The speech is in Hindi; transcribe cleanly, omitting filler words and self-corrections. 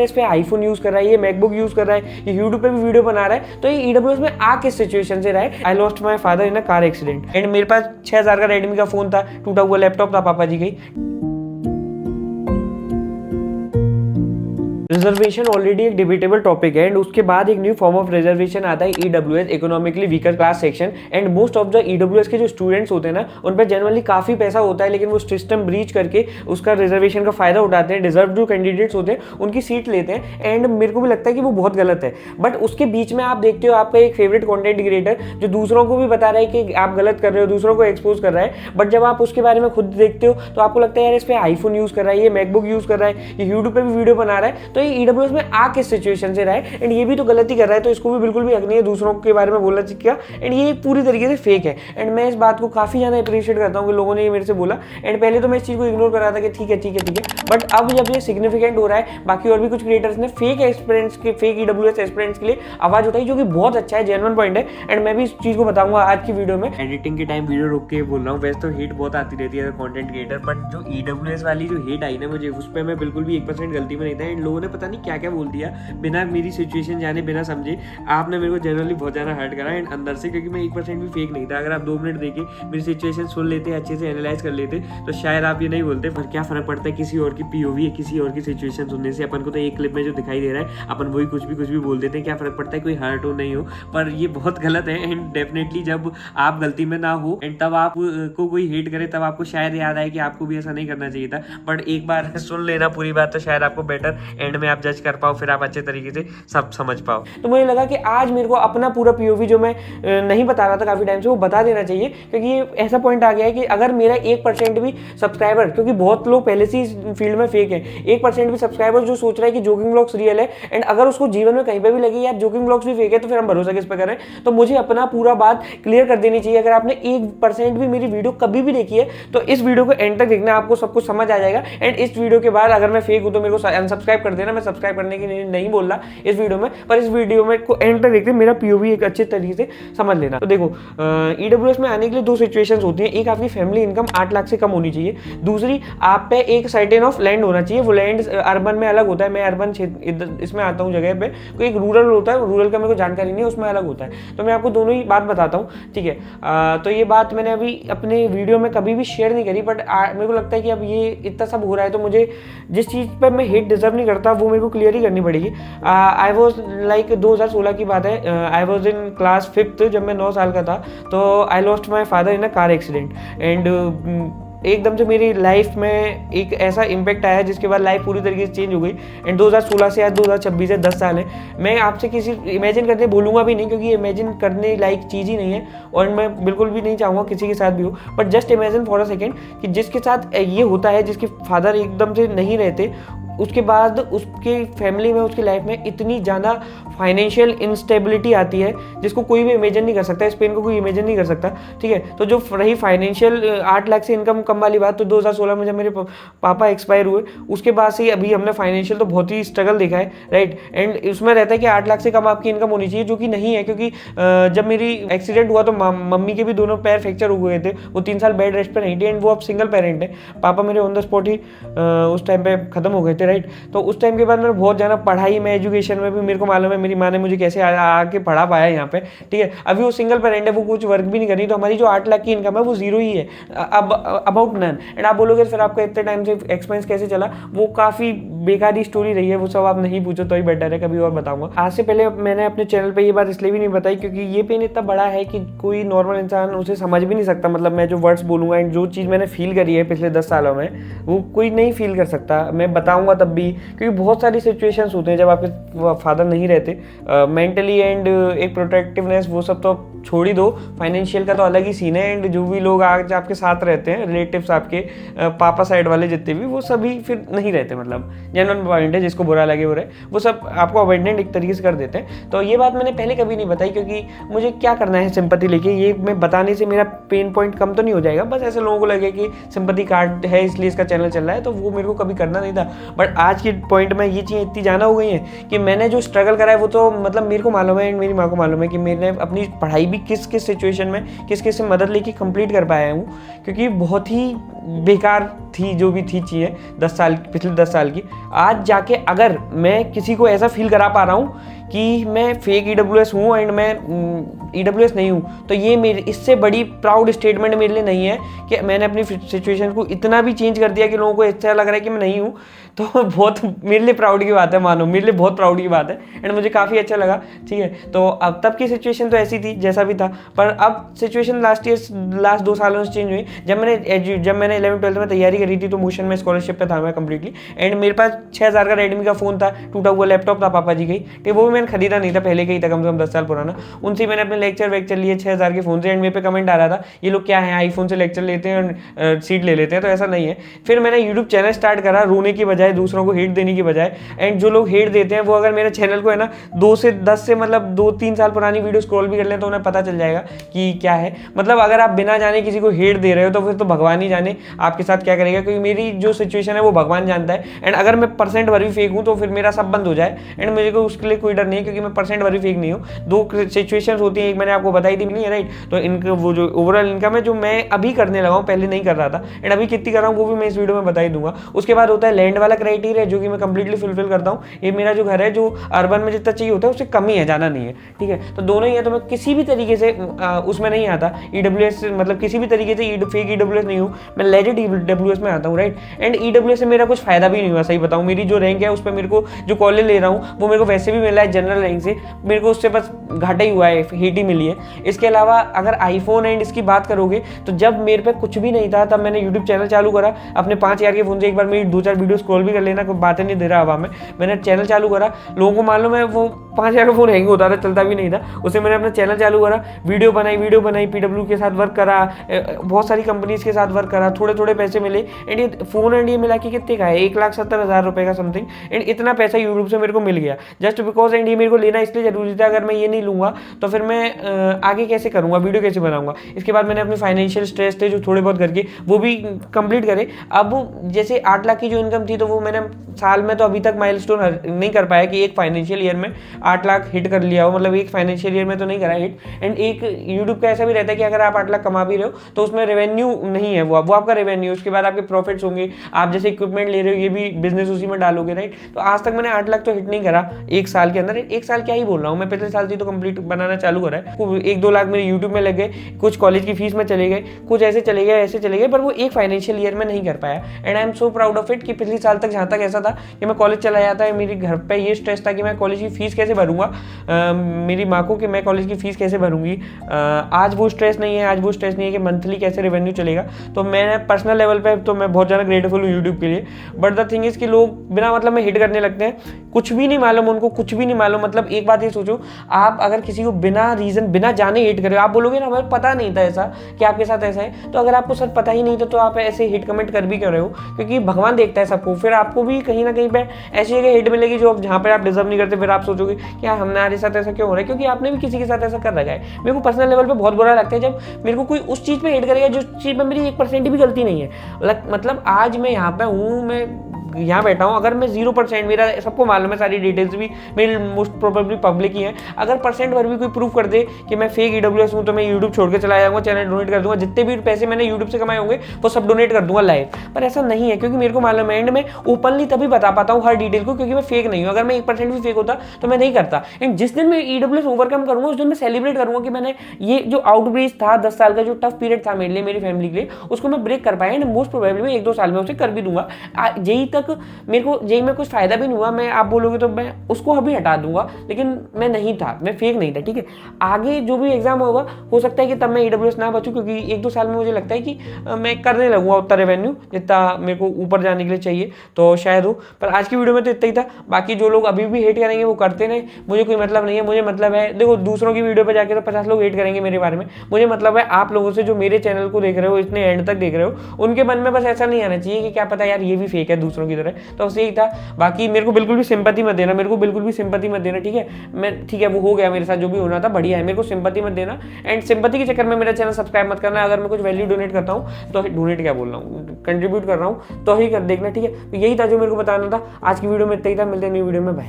इस पे आईफोन यूज कर रहा है, ये मैकबुक यूज कर रहा है, ये यूट्यूब पे भी वीडियो बना रहा है, तो ये ईडब्ल्यूएस में आ किस सिचुएशन से रहा है। I lost my father in a car accident and मेरे पास 6000 का रेडमी का फोन था, टूटा हुआ लैपटॉप था पापा जी का। रिजर्वेशन ऑलरेडी एक डिबेटेबल टॉपिक है एंड उसके बाद एक न्यू फॉर्म ऑफ रिजर्वेशन आता है EWS, economically weaker class section. And most of the EWS के जो स्टूडेंट्स होते हैं ना, उन पर जनरली काफी पैसा होता है, लेकिन वो सिस्टम ब्रीच करके उसका रिजर्वेशन का फायदा उठाते हैं। डिजर्व जो कैंडिडेट्स होते हैं उनकी सीट लेते हैं एंड मेरे को भी लगता है कि वो बहुत गलत है। बट उसके बीच में आप देखते हो आपका एक फेवरेट कॉन्टेंट क्रिएटर जो दूसरों को भी बता रहा है कि आप गलत कर रहे हो, दूसरों को एक्सपोज कर रहा है, बट जब आप उसके बारे में खुद देखते हो तो आपको लगता है यार इस पे आईफोन यूज कर रहा है, ये मैकबुक यूज कर रहा है, ये यूट्यूब पे भी वीडियो बना रहा है, तो ये ईडब्ल्यूएस में आ किस सिचुएशन से रहा है एंड ये भी तो गलती कर रहा है, तो इसको भी बिल्कुल भी हक नहीं है दूसरों के बारे में बोलना चाहिए एंड ये पूरी तरीके से फेक है। एंड मैं इस बात को काफी ज्यादा अप्रिशिएट करता हूँ कि लोगों ने ये मेरे से बोला। एंड पहले तो मैं इस चीज को इग्नोर कर रहा था कि ठीक है, बट अब जब ये सिग्निफिकेंट हो रहा है, बाकी और भी कुछ क्रिएटर्स ने फेक एस्पिरेंट्स के, फेक ईडब्ल्यूएस एस्पिरेंट्स के लिए आवाज उठाई, जो कि बहुत अच्छा है, जेन्युइन पॉइंट है। एंड मैं भी इस चीज को बताऊंगा आज की वीडियो में। एडिटिंग के टाइम वीडियो रोक के बोल रहा हूँ, वैसे तो हेट बहुत आती रहती है कंटेंट क्रिएटर, बट जो ईडब्ल्यूएस वाली जो हेट आई ना मुझे, उस पर मैं बिल्कुल भी 1% गलती में नहीं था। एंड लोगों ने पता नहीं क्या क्या बोल दिया बिना मेरी सिचुएशन जाने, बिना समझे। आपने मेरे को जनरली बहुत ज्यादा हर्ट करा एंड अंदर से, क्योंकि मैं 1% भी फेक नहीं था। अगर आप 2 मिनट देके मेरी सिचुएशन सुन लेते, अच्छे से एनालाइज कर लेते, तो शायद आप ये नहीं बोलते। पर क्या फर्क पड़ता है किसी और की पीओवी है, किसी और की सिचुएशन सुनने से। अपन को तो एक क्लिप में जो दिखाई दे रहा है, अपन वही कुछ भी बोल देते हैं, क्या फर्क पड़ता है कोई हर्ट हो नहीं हो। पर ये बहुत गलत है एंड डेफिनेटली जब आप गलती में ना हो एंड तब आप को कोई हेट करे, तब आपको शायद याद आए कि आपको भी ऐसा नहीं करना चाहिए था। बट एक बार सुन लेना पूरी बात, तो शायद आपको बेटर एंड में आप जज कर पाओ, फिर आप अच्छे तरीके से सब समझ पाओ। तो मुझे लगा कि आज मेरे को अपना पूरा पीओवी जो मैं नहीं बता रहा था काफी टाइम से, वो बता देना चाहिए, क्योंकि ये ऐसा पॉइंट आ गया है कि अगर मेरा 1% भी सब्सक्राइबर, क्योंकि बहुत लोग पहले से इस फील्ड में फेक है, 1% भी सब्सक्राइबर जो सोच रहा है कि जोकिंग व्लॉग्स रियल है एंड अगर उसको जीवन में कहीं पे भी लगे यार जोकिंग व्लॉग्स भी फेक है, तो फिर हम भरोसा किस पे करें। तो मुझे अपना पूरा बात क्लियर कर देनी चाहिए। अगर आपने 1% भी मेरी वीडियो कभी भी देखी है, तो इस वीडियो को एंड तक देखना, आपको सब कुछ समझ आ जाएगा। एंड इस वीडियो के बाद अगर मैं फेक हूं तो मेरे को अनसब्सक्राइब कर देना। मैं सब्सक्राइब करने की नहीं बोल रहा इस वीडियो में, पर इस वीडियो में को एंड तक देखते मेरा पीओवी एक अच्छे तरीके से समझ लेना। तो देखो, ईडब्ल्यूएस में आने के लिए 2 सिचुएशंस होती हैं। एक, आपकी फैमिली इनकम 8 लाख से कम होनी चाहिए। दूसरी, आप पे एक सर्टेन ऑफ लैंड होना चाहिए। वो लैंड अर्बन में अलग होता है, मैं अर्बन इसमें आता हूँ जगह पे, कोई एक रूरल होता है, रूरल का मेरे को जानकारी नहीं है, उसमें अलग होता है। तो मैं आपको दोनों ही बात बताता हूँ, ठीक है। तो ये बात मैंने अभी अपने वीडियो में कभी भी शेयर नहीं करी, बट मेरे को लगता है कि अब ये इतना सब हो रहा है, तो मुझे जिस चीज़ पर मैं हेट डिजर्व नहीं करता वो मेरे को क्लियर ही करनी पड़ेगी। आई वॉज लाइक 2016 की बात है, I was in class 5th, जब मैं 9 साल का था, तो I lost my father in a car accident and एकदम से मेरी लाइफ में एक ऐसा इम्पैक्ट आया जिसके बाद लाइफ पूरी तरीके से चेंज हो गई। एंड 2016 से आज 2026 है, 10 साल है। मैं आपसे किसी इमेजिन करने बोलूँगा भी नहीं, क्योंकि इमेजिन करने लायक चीज़ ही नहीं है और मैं बिल्कुल भी नहीं चाहूँगा किसी के साथ भी हो। But just imagine for a second कि जिसके साथ ये होता है, जिसके फादर एकदम से नहीं रहते, उसके बाद उसके फैमिली में, उसकी लाइफ में इतनी ज़्यादा फाइनेंशियल इंस्टेबिलिटी आती है जिसको कोई भी इमेजिन नहीं कर सकता, इस पेन को कोई इमेजिन नहीं कर सकता, ठीक है। तो जो रही फाइनेंशियल 8 लाख से इनकम कम वाली बात, तो 2016 में जब मेरे पापा एक्सपायर हुए, उसके बाद से अभी हमने फाइनेंशियल तो बहुत ही स्ट्रगल देखा है, राइट। एंड उसमें रहता है कि 8 लाख से कम आपकी इनकम होनी चाहिए, जो कि नहीं है, क्योंकि जब मेरी एक्सीडेंट हुआ तो मम्मी के भी दोनों पैर फ्रैक्चर हो गए थे, वो 3 साल बेड रेस्ट पर नहीं थी एंड वो अब सिंगल पेरेंट है। पापा मेरे ऑन द स्पॉट ही उस टाइम पे खत्म हो गए थे, राइट। तो उस टाइम के बाद मैंने बहुत ज़्यादा पढ़ाई में, एजुकेशन में भी मेरे को मालूम है मेरी माँ ने मुझे कैसे आके पढ़ा पाया यहाँ पे, ठीक है। अभी वो सिंगल पेरेंट है, वो कुछ वर्क भी नहीं कर रही, तो हमारी जो 8 लाख की इनकम है वो 0 ही है, अब अबाउट नन। एंड आप बोलोगे फिर आपका इतने टाइम से एक्सपेंस कैसे चला, वो काफ़ी बेकारी स्टोरी रही है, वो सब आप नहीं पूछो तो ही बेटर है, कभी और बताऊंगा। आज से पहले मैंने अपने चैनल पे ये बात इसलिए भी नहीं बताई क्योंकि ये पेन इतना बड़ा है कि कोई नॉर्मल इंसान उसे समझ भी नहीं सकता। मतलब मैं जो वर्ड्स बोलूँगा एंड जो चीज़ मैंने फील करी है पिछले 10 सालों में, वो कोई नहीं फील कर सकता। मैं बताऊँगा तब भी, क्योंकि बहुत सारी सिचुएशंस होते हैं जब आपके फादर नहीं रहते, मेंटली एंड एक प्रोटेक्टिवनेस, वो सब तो छोड़ ही दो, फाइनेंशियल का तो अलग ही सीन है। एंड जो भी लोग आज आपके साथ रहते हैं, रिलेटिव्स आपके, पापा साइड वाले जितने भी, वो सभी फिर नहीं रहते। मतलब जेन्युइन पॉइंट है, जिसको बुरा लगे वो रहे, वो सब आपको अबेंडेंट एक तरीके से कर देते हैं। तो ये बात मैंने पहले कभी नहीं बताई, क्योंकि मुझे क्या करना है सिंपैथी लेके, ये मैं बताने से मेरा पेन पॉइंट कम तो नहीं हो जाएगा। बस ऐसे लोगों को लगे कि सिंपैथी कार्ड है इसलिए इसका चैनल चल रहा है, तो वो मेरे को कभी करना नहीं था। बट आज के पॉइंट में ये चीज़ें इतनी जाना हो गई हैं कि मैंने जो स्ट्रगल करा है वो तो मतलब मेरे को मालूम है एंड मेरी माँ को मालूम है कि मैंने अपनी पढ़ाई भी किस किस सिचुएशन में किस किस से मदद लेके कंप्लीट कर पाया हूँ, क्योंकि बहुत ही बेकार थी जो भी थी चीज़ें पिछले 10 साल की। आज जाके अगर मैं किसी को ऐसा फील करा पा रहा हूँ कि मैं फेक EWS हूँ एंड मैं EWS नहीं हूँ, तो ये मेरे इससे बड़ी प्राउड स्टेटमेंट मेरे लिए नहीं है कि मैंने अपनी सिचुएशन को इतना भी चेंज कर दिया कि लोगों को ऐसा लग रहा है कि मैं नहीं हूँ। तो बहुत मेरे लिए प्राउड की बात है, मानो मेरे लिए बहुत प्राउड की बात है एंड मुझे काफ़ी अच्छा लगा। ठीक है, तो अब तब की सिचुएशन तो ऐसी थी जैसा भी था, पर अब सिचुएशन लास्ट 2 सालों से चेंज हुई। जब मैंने 11th-12th में तैयारी करी थी तो मोशन में स्कॉलरशिप पे था मैं कंप्लीटली, एंड मेरे पास 6000 का रेडमी का फ़ोन था, टूटा हुआ लैपटॉप था पापा जी का ही, वो भी मैंने खरीदा नहीं था, पहले का ही था, कम से कम 10 साल पुराना। उनसे मैंने अपने लेक्चर लिए 6000 के फ़ोन से, एंड मेरे पे कमेंट आ रहा था ये लोग क्या है, आईफोन से लेक्चर लेते हैं और सीट ले लेते हैं, तो ऐसा नहीं है। फिर मैंने यूट्यूब चैनल स्टार्ट करा, रोने की बजाय, दूसरों को हेट देने की बजाय, एंड जो लोग हेट देते हैं वो अगर मेरे चैनल को है ना 2 से 10 से मतलब 2-3 साल पुरानी वीडियो स्क्रॉल भी कर लें तो उन्हें पता चल जाएगा कि क्या है। मतलब अगर आप बिना जाने किसी को हेट दे रहे हो तो फिर तो भगवान ही जाने आपके साथ क्या करेगा, क्योंकि मेरी जो सिचुएशन है वो भगवान जानता है। एंड अगर मैं % भर भी फेक हूँ तो फिर मेरा सब बंद हो जाए, एंड मुझे को उसके लिए कोई डर नहीं है, क्योंकि मैं % भर भी फेक नहीं हूँ। 2 सिचुएशंस होती हैं, एक मैंने आपको बताई थी नहीं है, राइट। तो इनका वो जो ओवरऑल इनकम है जो मैं अभी करने लगा हूँ, पहले नहीं कर रहा था, एंड अभी कितनी कर रहा हूँ वो भी मैं इस वीडियो में बता ही दूंगा। उसके बाद होता है लैंड वाला क्राइटेरिया, जो कि मैं कंप्लीटली फुलफिल करता हूँ। ये मेरा जो घर है जो अर्बन में जितना चाहिए होता है उससे कम ही है, ज़्यादा नहीं है। ठीक है, तो दोनों ही है, तो मैं किसी भी तरीके से उसमें नहीं आता EWS, मतलब किसी भी तरीके से फेक EWS नहीं हूँ, मैं लेजिट EWS में आता हूँ, राइट। एंड EWS से मेरा कुछ फायदा भी नहीं हुआ, सही बताऊँ। मेरी जो रैंक है उस पर मेरे को जो कॉलेज ले रहा हूँ वो मेरे को वैसे भी मिला है जनरल रैंक से, मेरे को उससे बस घाटा ही हुआ है, हेट ही मिली है। इसके अलावा अगर आईफोन एंड इसकी बात करोगे तो जब मेरे पे कुछ भी नहीं था तब मैंने यूट्यूब चैनल चालू करा अपने 5000 के फ़ोन से। एक बार मेरी 2-4 वीडियो स्क्रॉल भी कर लेना, कोई बातें नहीं दे रहा हवा में। मैंने चैनल चालू करा, लोगों को मालूम है वो 5000 का फ़ोन हैंग होता था, चलता भी नहीं था, उससे मैंने अपना चैनल चालू करा, वीडियो बनाई, PW के साथ वर्क करा, बहुत सारी कंपनीज के साथ वर्क करा, थोड़े पैसे मिले, एंड ये फ़ोन एंड ये मिला के कितने का है, 1,70,000 रुपये का समथिंग, एंड इतना पैसा यूट्यूब से मेरे को मिल गया जस्ट बिकॉज। एंड ये मेरे को लेना इसलिए जरूरी था, अगर मैं ये नहीं लूँगा तो फिर मैं आगे कैसे करूँगा, वीडियो कैसे बनाऊँगा। इसके बाद मैंने अपने फाइनेंशियल स्ट्रेस थे जो थोड़े बहुत करके वो भी कंप्लीट करे। अब जैसे 8 लाख की जो इनकम थी तो वो मैंने साल में तो अभी तक माइलस्टोन नहीं कर पाया कि एक फाइनेंशियल ईयर में 8 लाख हिट कर लिया हो, मतलब एक फाइनेंशियल ईयर में तो नहीं करा हिट। एंड एक यूट्यूब का ऐसा भी रहता है कि अगर आप 8 लाख कमा भी रहे हो तो उसमें रेवेन्यू नहीं है, वो आपका रेवेन्यू, उसके बाद आपके प्रॉफिट्स होंगे, आप जैसे इक्विपमेंट ले रहे हो ये भी बिजनेस उसी में डालोगे, राइट। तो आज तक मैंने 8 लाख तो हिट नहीं करा एक साल के अंदर। एक साल क्या ही बोल रहा हूँ मैं, पिछले साल से तो कंप्लीट बनाना चालू करा है। 1-2 लाख मेरे यूट्यूब में लग गए, कुछ कॉलेज की फीस में चले गए, कुछ ऐसे चले गए, पर वो एक फाइनेंशियल ईयर में नहीं कर पाया। And I am so proud of it कि पिछले साल तक जहाँ तक ऐसा था कि मैं कॉलेज चला जाता है, मेरे घर पे ये स्ट्रेस था कि मैं कॉलेज की फीस कैसे भरूंगा, मेरी माँ को कि मैं कॉलेज की फीस कैसे भरूंगी। आज वो स्ट्रेस नहीं है कि मंथली कैसे रेवेन्यू चलेगा। तो मैंने पर्सनल लेवल पे तो मैं बहुत ज़्यादा ग्रेटफुल हूँ यूट्यूब के लिए। बट द थिंग इज़ कि लोग बिना मतलब में हिट करने लगते हैं, कुछ भी नहीं मालूम उनको, कुछ भी नहीं मालूम। मतलब एक बात ये सोचो, आप अगर किसी को बिना रीज़न बिना जाने हिट करो, आप बोलोगे ना हमें पता नहीं था ऐसा कि आपके साथ ऐसा है, तो अगर आपको सर पता ही नहीं था तो आप ऐसे हिट कमेंट कर भी क्यों रहे हो, क्योंकि भगवान देखता है सबको। फिर आपको भी कहीं ना कहीं पे ऐसी जगह हिट मिलेगी जो जहाँ पर आप डिजर्व नहीं करते, फिर आप सोचोगे कि यार हमारे साथ ऐसा क्यों हो रहा है, क्योंकि आपने भी किसी के साथ ऐसा कर रखा है। मेरे को पर्सनल लेवल पे बहुत बुरा लगता है जब मेरे को कोई उस चीज़ पे हिट करेगा जो चीज़ में मेरी 1% भी गलती नहीं है। मतलब आज मैं यहाँ पे हूँ, मैं यहाँ बैठा हूँ, अगर मैं 0%, मेरा सबको मालूम है, सारी डिटेल्स भी मेरी मोस्ट प्रोबेबली पब्लिक ही है, अगर % भर भी कोई प्रूफ कर दे कि मैं फेक EWS हूँ तो मैं यूट्यूब छोड़ के चला जाऊँगा, चैनल डोनेट कर दूंगा, जितने भी पैसे मैंने यूट्यूब से कमाए होंगे वो सब डोनेट कर दूंगा लाइव। पर ऐसा नहीं है, क्योंकि मेरे को मालूम है, एंड मैं ओपनली तभी बता पाता हूँ हर डिटेल को, क्योंकि मैं फेक नहीं हूँ। अगर मैं 1% भी फेक होता तो मैं नहीं करता। एंड जिस दिन मैं EWS ओवरकम करूँगा उस दिन मैं सेलिब्रेट करूँगा कि मैंने ये जो आउटब्रेज था 10 साल का जो टफ पीरियड था मेरे लिए, मेरी फैमिली के लिए, उसको मैं ब्रेक कर पाया। एंड मोस्ट प्रोबेबली मैं 1-2 साल में उसे कर भी दूंगा। जेई तक मेरे को जेई में कुछ फायदा भी नहीं हुआ, मैं आप बोलोगे तो मैं उसको अभी हटा दूंगा, लेकिन मैं नहीं था, मैं फेक नहीं था, ठीक है। आगे जो भी एग्जाम होगा हो सकता है कि तब मैं EWS ना बचूं, क्योंकि 1-2 साल में मुझे लगता है कि मैं करने लगूंगा उतना रेवेन्यू जितना मेरे को ऊपर जाने के लिए चाहिए, तो शायद हो। पर आज की वीडियो में तो इतना ही था। बाकी जो लोग अभी भी हेट करेंगे वो करते नहीं, मुझे कोई मतलब नहीं है। मुझे मतलब है, देखो दूसरों की वीडियो पर जाके तो 50 लोग हेट करेंगे मेरे बारे में, मुझे मतलब है आप लोगों से जो मेरे चैनल को देख रहे हो, इतने एंड तक देख रहे हो, उनके मन में बस ऐसा नहीं आना चाहिए कि क्या पता यार ये भी फेक है दूसरों की तरह। तो बस यही था। बाकी मेरे को बिल्कुल भी सिंपैथी मत देना, ठीक है। ठीक है, वो हो गया मेरे साथ, जो भी होना था बढ़िया है, मेरे को सिंपैथी मत देना। एंड सिंपैथी के चक्कर में मेरा चैनल सब्सक्राइब मत करना। अगर मैं कुछ वैल्यू डोनेट करता हूँ तो डोनेट क्या बोल रहा हूँ, कंट्रीब्यूट कर रहा हूँ तो ही कर देखना, ठीक है। तो यही था जो मेरे को बताना था। आज की वीडियो में इतना ही था, मिलते हैं न्यू वीडियो में, बाय।